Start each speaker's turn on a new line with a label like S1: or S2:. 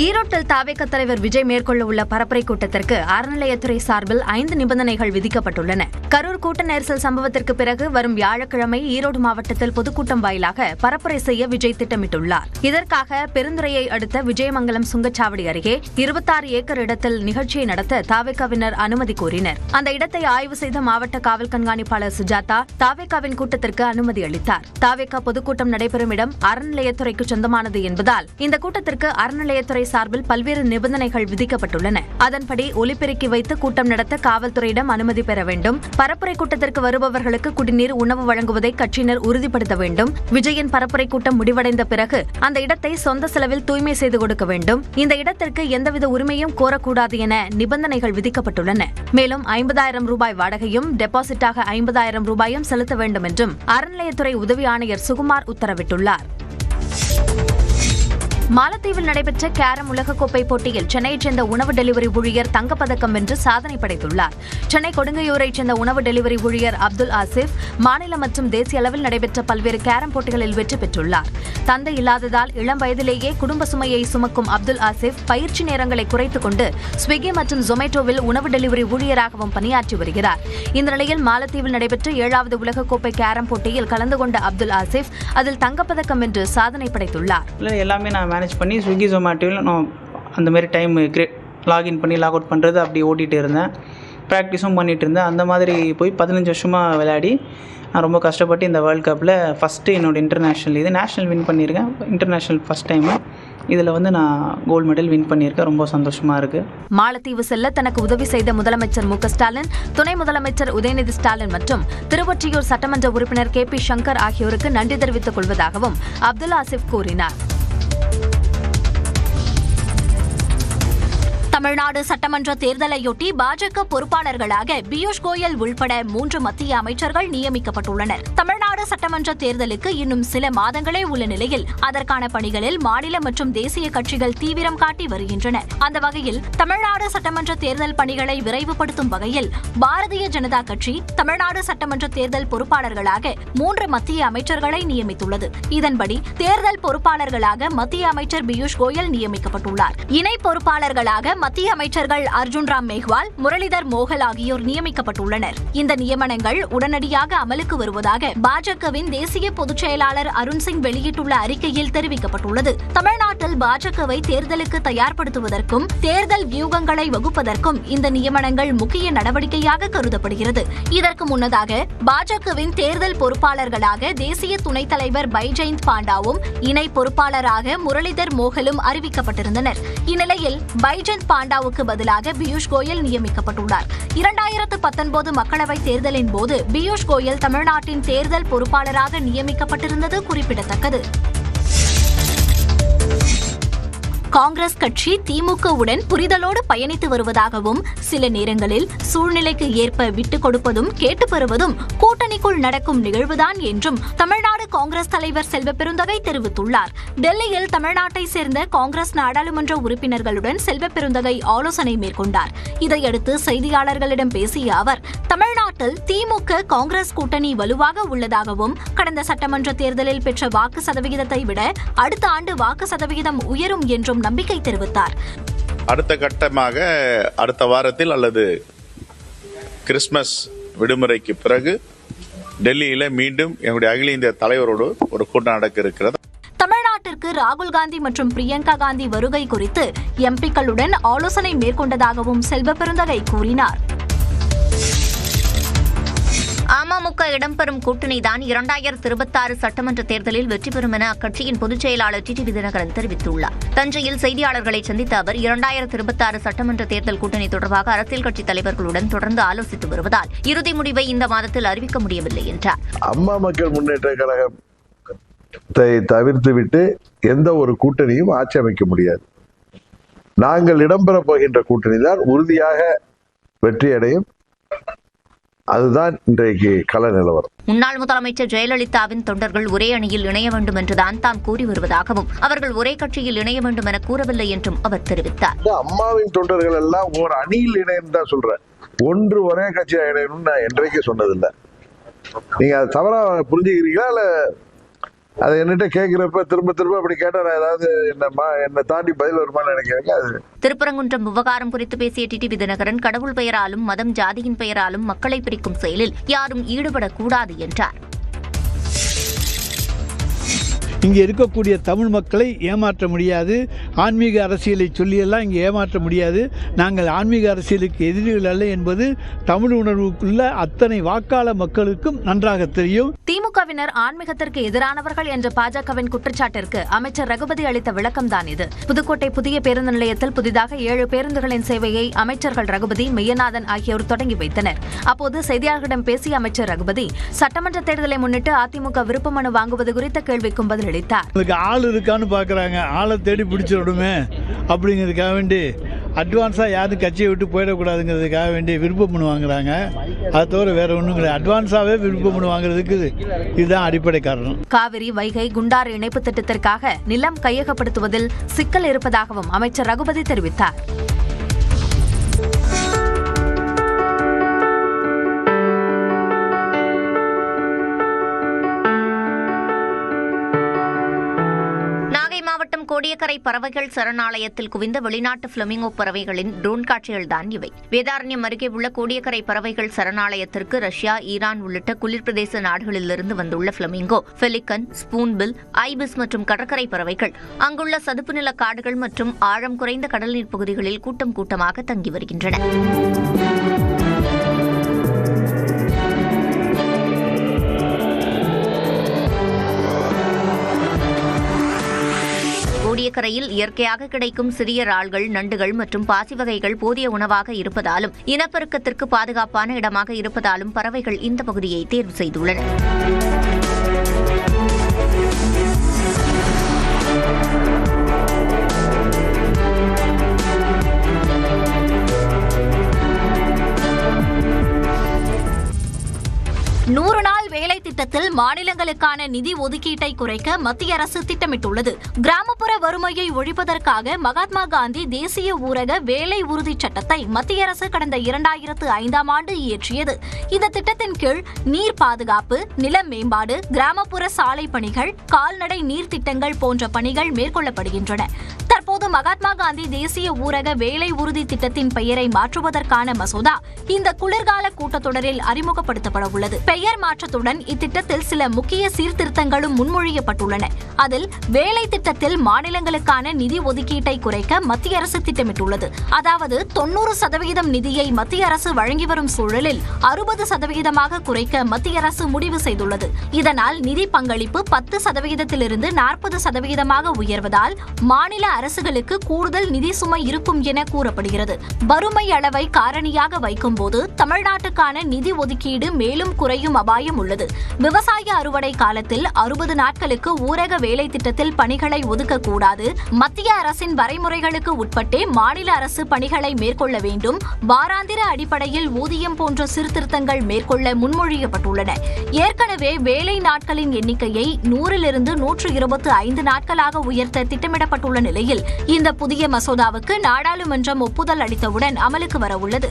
S1: ஈரோட்டில் தாவேக தலைவர் விஜய் மேற்கொள்ள உள்ள பரப்புரை கூட்டத்திற்கு அறநிலையத்துறை சார்பில் 5 நிபந்தனைகள் விதிக்கப்பட்டுள்ளன. கரூர் கூட்ட நெரிசல் சம்பவத்திற்கு பிறகு வரும் வியாழக்கிழமை ஈரோடு மாவட்டத்தில் பொதுக்கூட்டம் வாயிலாக பரப்புரை செய்ய விஜய் திட்டமிட்டுள்ளார். இதற்காக பெருந்துறையை அடுத்த விஜயமங்கலம் சுங்கச்சாவடி அருகே 26 ஏக்கர் இடத்தில் நிகழ்ச்சியை நடத்த தாவேகாவினர் அனுமதி கோரினர். அந்த இடத்தை ஆய்வு செய்த மாவட்ட காவல் கண்காணிப்பாளர் சுஜாதா தாவேகாவின் கூட்டத்திற்கு அனுமதி அளித்தார். தாவேகா பொதுக்கூட்டம் நடைபெறும் இடம் அறநிலையத்துறைக்கு சொந்தமானது என்பதால் இந்த கூட்டத்திற்கு அறநிலையத்துறை சார்பில் பல்வேறு நிபந்தனைகள் விதிக்கப்பட்டுள்ளன. அதன்படி ஒலிபெருக்கி வைத்து கூட்டம் நடத்த காவல்துறையிடம் அனுமதி பெற வேண்டும். பரப்புரை கூட்டத்திற்கு வருபவர்களுக்கு குடிநீர், உணவு வழங்குவதை கட்சியினர் உறுதிப்படுத்த வேண்டும். விஜயின் பரப்புரை கூட்டம் முடிவடைந்த பிறகு அந்த இடத்தை சொந்த செலவில் தூய்மை செய்து கொடுக்க வேண்டும். இந்த இடத்திற்கு எந்தவித உரிமையும் கோரக்கூடாது என நிபந்தனைகள் விதிக்கப்பட்டுள்ளன. மேலும் 50,000 ரூபாய் வாடகையும் டெபாசிட்டாக 50,000 ரூபாயும் செலுத்த வேண்டும் என்றும் அறநிலையத்துறை உதவி ஆணையர் சுகுமார் உத்தரவிட்டுள்ளார். மாலத்தீவில் நடைபெற்ற கேரம் உலகக்கோப்பை போட்டியில் சென்னையைச் சேர்ந்த உணவு டெலிவரி ஊழியர் தங்கப்பதக்கம் வென்று சாதனை படைத்துள்ளார். சென்னை கொடுங்கையூரைச் சேர்ந்த உணவு டெலிவரி ஊழியர் அப்துல் ஆசிப் மாநில மற்றும் தேசிய அளவில் நடைபெற்ற பல்வேறு கேரம் போட்டிகளில் வெற்றி பெற்றுள்ளார். தந்தை இல்லாததால் இளம் வயதிலேயே குடும்ப சுமையை சுமக்கும் அப்துல் ஆசிப் பயிற்சி நேரங்களை குறைத்துக் கொண்டு ஸ்விக்கி மற்றும் ஜொமேட்டோவில் உணவு டெலிவரி ஊழியராகவும் பணியாற்றி வருகிறார். இந்த நிலையில் மாலத்தீவில் நடைபெற்ற 7வது உலகக்கோப்பை கேரம் போட்டியில் கலந்து கொண்ட அப்துல் ஆசிப் அதில் தங்கப்பதக்கம் வென்று சாதனை படைத்துள்ளார்.
S2: மேனேஜ் பண்ணி ஸ்விக்கி ஜொமேட்டோவில் நான் அந்த மாதிரி டைம் லாகின் பண்ணி லாக் அவுட் பண்ணுறது அப்படி ஓட்டிகிட்டு இருந்தேன். ப்ராக்டிஸும் பண்ணிகிட்டு இருந்தேன். அந்த மாதிரி போய் 15 வருஷமாக விளையாடி நான் ரொம்ப கஷ்டப்பட்டு இந்த வேர்ல்டு கப்பில் ஃபஸ்ட்டு என்னோடய இன்டர்நேஷ்னல் நேஷ்னல் வின் பண்ணியிருக்கேன். இன்டர்நேஷ்னல் ஃபஸ்ட் டைமு இதில் நான் கோல்டு மெடல் வின் பண்ணியிருக்கேன். ரொம்ப சந்தோஷமாக இருக்குது.
S1: மாலத்தீவு செல்ல தனக்கு உதவி செய்த முதலமைச்சர் மு க ஸ்டாலின், துணை முதலமைச்சர் உதயநிதி ஸ்டாலின் மற்றும் திருவொற்றியூர் சட்டமன்ற உறுப்பினர் KP சங்கர் ஆகியோருக்கு நன்றி தெரிவித்துக் கொள்வதாகவும் அப்துல் ஆசிப் கூறினார்.
S3: தமிழ்நாடு சட்டமன்ற தேர்தலையொட்டி பாஜக பொறுப்பாளர்களாக பியூஷ் கோயல் உள்பட 3 மத்திய அமைச்சர்கள் நியமிக்கப்பட்டுள்ளனர். தமிழ்நாடு சட்டமன்ற தேர்தலுக்கு இன்னும் சில மாதங்களே உள்ள நிலையில் அதற்கான பணிகளில் மாநில மற்றும் தேசிய கட்சிகள் தீவிரம் காட்டி வருகின்றன. அந்த வகையில் தமிழ்நாடு சட்டமன்ற தேர்தல் பணிகளை விரைவுபடுத்தும் வகையில் பாரதிய ஜனதா கட்சி தமிழ்நாடு சட்டமன்ற தேர்தல் பொறுப்பாளர்களாக 3 மத்திய அமைச்சர்களை நியமித்துள்ளது. இதன்படி தேர்தல் பொறுப்பாளர்களாக மத்திய அமைச்சர் பியூஷ் கோயல் நியமிக்கப்பட்டுள்ளார். இணை பொறுப்பாளர்களாக மத்திய அமைச்சர்கள் அர்ஜுன் ராம் மேஹ்வால், முரளிதர் மோகல் ஆகியோர் நியமிக்கப்பட்டுள்ளனர். இந்த நியமனங்கள் உடனடியாக அமலுக்கு வருவதாக பாஜகவின் தேசிய பொதுச் செயலாளர் அருண் சிங் வெளியிட்டுள்ள அறிக்கையில் தெரிவிக்கப்பட்டுள்ளது. தமிழ்நாட்டில் பாஜகவை தேர்தலுக்கு தயார்படுத்துவதற்கும் தேர்தல் வியூகங்களை வகுப்பதற்கும் இந்த நியமனங்கள் முக்கிய நடவடிக்கையாக கருதப்படுகிறது. இதற்கு முன்னதாக பாஜகவின் தேர்தல் பொறுப்பாளர்களாக தேசிய துணைத் தலைவர் பைஜெயந்த் பாண்டாவும் இணை பொறுப்பாளராக முரளிதர் மோகலும் அறிவிக்கப்பட்டிருந்தனர். இந்நிலையில் பைஜெயந்த் பாண்டாவுக்கு பதிலாக பியூஷ் கோயல் நியமிக்கப்பட்டுள்ளார். 2019 மக்களவைத் தேர்தலின் போது பியூஷ் கோயல் தமிழ்நாட்டின் தேர்தல் பொறுப்பாளராக நியமிக்கப்பட்டிருந்தது குறிப்பிடத்தக்கது. காங்கிரஸ் கட்சி திமுகவுடன் புரிதலோடு பயணித்து வருவதாகவும் சில நேரங்களில் சூழ்நிலைக்கு ஏற்ப விட்டுக் கொடுப்பதும் கேட்டுப் பெறுவதும் கூட்டணிக்குள் நடக்கும் நிகழ்வுதான் என்றும் தமிழ்நாடு காங்கிரஸ் தலைவர் செல்வ பெருந்தகை தெரிவித்துள்ளார். டெல்லியில் தமிழ்நாட்டை சேர்ந்த காங்கிரஸ் நாடாளுமன்ற உறுப்பினர்களுடன் செல்வ பெருந்தகை ஆலோசனை மேற்கொண்டார். இதையடுத்து செய்தியாளர்களிடம் பேசிய அவர், தமிழ்நாட்டில் திமுக காங்கிரஸ் கூட்டணி வலுவாக உள்ளதாகவும் கடந்த சட்டமன்ற தேர்தலில் பெற்ற வாக்கு சதவிகிதத்தை விட அடுத்த ஆண்டு வாக்கு சதவிகிதம் உயரும் என்றும் நம்பிக்கை தெரிவித்தார்.
S4: அடுத்த கட்டமாக அடுத்த வாரத்தில் அல்லது கிறிஸ்துமஸ் விடுமுறைக்கு பிறகு டெல்லியில மீண்டும் எங்களுடைய அகில இந்திய தலைவரோடு ஒரு கூட்டம் நடக்க இருக்கிறது.
S3: தமிழ்நாட்டிற்கு ராகுல் காந்தி மற்றும் பிரியங்கா காந்தி வருகை குறித்து எம்பிக்களுடன் ஆலோசனை மேற்கொண்டதாகவும் செல்வ பெருந்தகை கூறினார்.
S5: அமமுக இடம்பெறும் கூட்டணிதான் 2026 சட்டமன்ற தேர்தலில் வெற்றி பெறும் என அக்கட்சியின் பொதுச் செயலாளர் டிடிவி தினகரன் தெரிவித்துள்ளார். தஞ்சையில் செய்தியாளர்களை சந்தித்த அவர் 2026 சட்டமன்ற தேர்தல் கூட்டணி தொடர்பாக அரசியல் கட்சித் தலைவர்களுடன் தொடர்ந்து ஆலோசித்து வருவதால் இறுதி முடிவை இந்த மாதத்தில் அறிவிக்க முடியவில்லை என்றார்.
S6: அம்மா மக்கள் முன்னேற்ற கழகத்தை தவிர்த்துவிட்டு எந்த ஒரு கூட்டணியும் ஆட்சி அமைக்க முடியாது. நாங்கள் இடம்பெற போகின்ற கூட்டணி தான் உறுதியாக வெற்றியடையும். அதுதான் இன்றைக்கு கள நிலவரம்.
S5: முன்னாள் முதலமைச்சர் ஜெயலலிதாவின் தொண்டர்கள் ஒரே அணியில் இணைய வேண்டும் என்றுதான் தாம் கூறி வருவதாகவும் அவர்கள் ஒரே கட்சியில் இணைய வேண்டும் என கூறவில்லை என்றும் அவர் தெரிவித்தார்.
S6: அம்மாவின் தொண்டர்கள் எல்லாம் ஒரு அணியில் இணையம் தான் சொல்றேன். ஒன்று ஒரே கட்சியா இணையணும்னு நான் என்றைக்கு சொன்னதில்லை. நீங்க அதை தவறா புரிஞ்சுக்கிறீங்களா இல்ல அதை என்கிட்ட கேட்கிறப்ப திரும்ப திரும்ப அப்படி கேட்டா நான் ஏதாவது என்ன தாண்டி பதில் வருமானு நினைக்கிறேங்க. அது
S5: திருப்பரங்குன்றம் விவகாரம் குறித்து பேசிய டிடிவி தினகரன், கடவுள் பெயராலும் மதம் ஜாதியின் பெயராலும் மக்களை பிரிக்கும் செயலில் யாரும் ஈடுபடக்கூடாது என்றார்.
S7: இங்கே இருக்கக்கூடிய தமிழ் மக்களை ஏமாற்ற முடியாது. ஆன்மீக அரசியலை சொல்லியெல்லாம் இங்கே ஏமாற்ற முடியாது. நாங்கள் ஆன்மீக அரசியலுக்கு எதிரிகள் அல்ல என்பது தமிழ் உணர்வுக்குள்ள அத்தனை வாக்காள மக்களுக்கும் நன்றாக தெரியும்.
S1: திமுகவினர் ஆன்மீகத்திற்கு எதிரானவர்கள் என்ற பாஜகவின் குற்றச்சாட்டிற்கு அமைச்சர் ரகுபதி அளித்த விளக்கம்தான் இது. புதுக்கோட்டை புதிய பேருந்து நிலையத்தில் புதிதாக 7 பேருந்துகளின் சேவையை அமைச்சர்கள் ரகுபதி, மெய்யநாதன் ஆகியோர் தொடங்கி வைத்தனர். அப்போது செய்தியாளர்களிடம் பேசிய அமைச்சர் ரகுபதி, சட்டமன்ற தேர்தலை முன்னிட்டு அதிமுக விருப்ப மனு வாங்குவது குறித்த கேள்விக்கும் பதில்
S7: ஆள் இருக்கான்னு பாக்குறாங்க, ஆளை தேடி பிடிச்சிடணுமே அப்படிங்கிறதுக்காக வேண்டி அட்வான்ஸா யாரும் கட்சியை விட்டு போயிடக்கூடாதுங்கிறதுக்காக வேண்டி விருப்பம் மனு வாங்குறாங்க. அது தவிர வேற ஒன்றும் கிடையாது. அட்வான்ஸாவே விருப்பம் மனு வாங்குறதுக்கு இதுதான் அடிப்படை காரணம்.
S1: காவிரி, வைகை, குண்டாறு இணைப்பு திட்டத்திற்காக நிலம் கையகப்படுத்துவதில் சிக்கல் இருப்பதாகவும் அமைச்சர் ரகுபதி தெரிவித்தார்.
S5: மாவட்டம் கோடியக்கரை பறவைகள் சரணாலயத்தில் குவிந்த வெளிநாட்டு பிளமிங்கோ பறவைகளின் ட்ரோன் காட்சிகள்தான் இவை. வேதாரண்யம் அருகே உள்ள கோடியக்கரை பறவைகள் சரணாலயத்திற்கு ரஷ்யா, ஈரான் உள்ளிட்ட குளிர் பிரதேச நாடுகளிலிருந்து வந்துள்ள பிளமிங்கோ, பெலிகன், ஸ்பூன்பில், ஐபிஸ் மற்றும் கடற்கரை பறவைகள் அங்குள்ள சதுப்பு நில காடுகள் மற்றும் ஆழம் குறைந்த கடல் நீர் பகுதிகளில் கூட்டம் கூட்டமாக தங்கி வருகின்றன. கோடியக்கரையில் இயற்கையாக கிடைக்கும் சிறிய இறால்கள், நண்டுகள் மற்றும் பாசி வகைகள் போதிய உணவாக இருப்பதாலும் இனப்பெருக்கத்திற்கு பாதுகாப்பான இடமாக இருப்பதாலும் பறவைகள் இந்த பகுதியை தேர்வு செய்துள்ளன.
S3: வேலை திட்டத்தில் மாநிலங்களுக்கான நிதி ஒதுக்கீட்டை குறைக்க மத்திய அரசு திட்டமிட்டுள்ளது. கிராமப்புற வறுமையை ஒழிப்பதற்காக மகாத்மா காந்தி தேசிய ஊரக வேலை உறுதிச் சட்டத்தை மத்திய அரசு கடந்த 2005ஆம் ஆண்டு இயற்றியது. இந்த திட்டத்தின் கீழ் நீர் பாதுகாப்பு, நில மேம்பாடு, கிராமப்புற சாலை பணிகள், கால்நடை நீர் திட்டங்கள் போன்ற பணிகள் மேற்கொள்ளப்படுகின்றன. தற்போது மகாத்மா காந்தி தேசிய ஊரக வேலை உறுதி திட்டத்தின் பெயரை மாற்றுவதற்கான மசோதா இந்த குளிர்கால கூட்டத்தொடரில் அறிமுகப்படுத்தப்பட உள்ளது. பெயர் மாற்றத்துடன் இத்திட்டத்தில் சில முக்கிய சீர்திருத்தங்களும் முன்மொழியப்பட்டுள்ளன. அதில் வேலை திட்டத்தில் மாநிலங்களுக்கான நிதி ஒதுக்கீட்டை குறைக்க மத்திய அரசு திட்டமிட்டுள்ளது. அதாவது 90% நிதியை மத்திய அரசு வழங்கி வரும் சூழலில் 60% குறைக்க மத்திய அரசு முடிவு செய்துள்ளது. இதனால் நிதி பங்களிப்பு 10%லிருந்து 40% உயர்வதால் மாநில அரசுகளுக்கு கூடுதல் நிதி சுமை இருக்கும் என கூறப்படுகிறது. வறுமை அளவை காரணியாக வைக்கும் போது தமிழ்நாட்டுக்கான நிதி ஒதுக்கீடு மேலும் குறையும் அபாயம் உள்ளது. விவசாய அறுவடை காலத்தில் 60 நாட்களுக்கு ஊரக வேலை திட்டத்தில் பணிகளை ஒதுக்கக்கூடாது. மத்திய அரசின் வரைமுறைகளுக்கு உட்பட்டே மாநில அரசு பணிகளை மேற்கொள்ள வேண்டும். வாராந்திர அடிப்படையில் ஊதியம் போன்ற சீர்திருத்தங்கள் மேற்கொள்ள முன்மொழியப்பட்டுள்ளன. ஏற்கனவே வேலை நாட்களின் எண்ணிக்கையை 100லிருந்து 125 நாட்களாக உயர்த்த திட்டமிடப்பட்டுள்ள நிலையில் இந்த புதிய மசோதாவுக்கு நாடாளுமன்றம் ஒப்புதல் அளித்தவுடன் அமலுக்கு வரவுள்ளது.